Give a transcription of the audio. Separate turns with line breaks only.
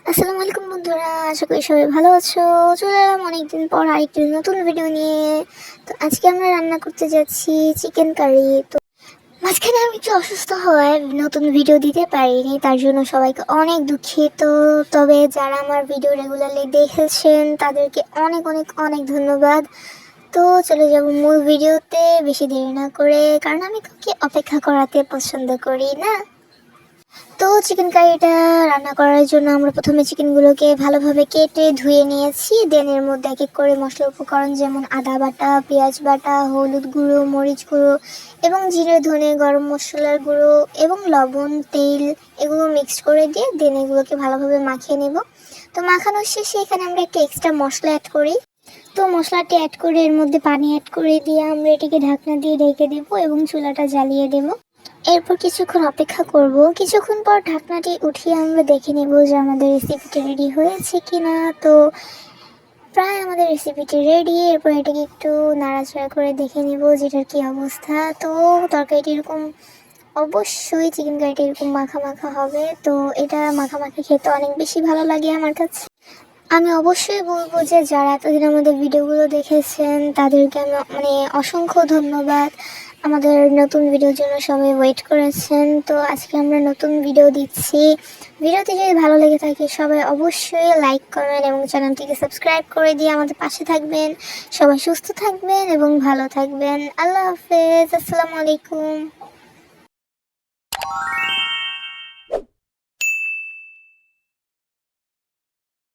আসসালামু আলাইকুম বন্ধুরা, আশা করি সবাই ভালো আছো। চলে এলাম অনেকদিন পর আরেকটি নতুন ভিডিও নিয়ে। তো আজকে আমরা রান্না করতে যাচ্ছি চিকেন কারি। তো মাঝখানে আমি একটু অসুস্থ হওয়ায় নতুন ভিডিও দিতে পারিনি, তার জন্য সবাইকে অনেক দুঃখিত। তবে যারা আমার ভিডিও রেগুলারলি দেখেছেন তাদেরকে অনেক অনেক অনেক ধন্যবাদ। তো চলে যাব মূল ভিডিওতে, বেশি দেরি না করে, কারণ আমি কাউকে অপেক্ষা করাতে পছন্দ করি না। তো চিকেন কারিটা রান্না করার জন্য আমরা প্রথমে চিকেনগুলোকে ভালোভাবে কেটে ধুয়ে নিয়েছি। দেন এর মধ্যে এক এক করে মশলা উপকরণ যেমন আদা বাটা, পেঁয়াজ বাটা, হলুদ গুঁড়ো, মরিচ গুঁড়ো এবং জিরে ধনে গরম মশলার গুঁড়ো এবং লবণ, তেল এগুলো মিক্সড করে দিয়ে দেন এগুলোকে ভালোভাবে মাখিয়ে নেব। তো মাখানোর শেষে এখানে আমরা একটা এক্সট্রা মশলা অ্যাড করি। তো মশলাটি অ্যাড করে এর মধ্যে পানি অ্যাড করে দিয়ে আমরা এটিকে ঢাকনা দিয়ে ঢেকে দেবো এবং চুলাটা জ্বালিয়ে দেবো। এরপর কিছুক্ষণ অপেক্ষা করব। কিছুক্ষণ পর ঢাকনাটি উঠিয়ে আমরা দেখে নেব যে আমাদের রেসিপিটি রেডি হয়েছে কিনা। তো প্রায় আমাদের রেসিপিটি রেডি। এরপর এটাকে একটু নাড়াচাড়া করে দেখে নেব যেটার কি অবস্থা। তো তরকারিটি এরকম, অবশ্যই চিকেন কারিটা এরকম মাখা মাখা হবে। তো এটা মাখা মাখা খেতে অনেক বেশি ভালো লাগে আমার কাছে। আমি অবশ্যই বলবো যে যারা এতদিন আমাদের ভিডিওগুলো দেখেছেন তাদেরকে আমি অসংখ্য ধন্যবাদ। আমাদের নতুন ভিডিওর জন্য সবাই ওয়েট করেছেন। তো আজকে আমরা নতুন ভিডিও দিচ্ছি। ভিডিওটি যদি ভালো লেগে থাকে সবাই অবশ্যই লাইক করবেন এবং চ্যানেলটিকে সাবস্ক্রাইব করে দিয়ে আমাদের পাশে থাকবেন। সবাই সুস্থ থাকবেন এবং ভালো থাকবেন। আল্লাহ হাফেজ, আসসালামু আলাইকুম।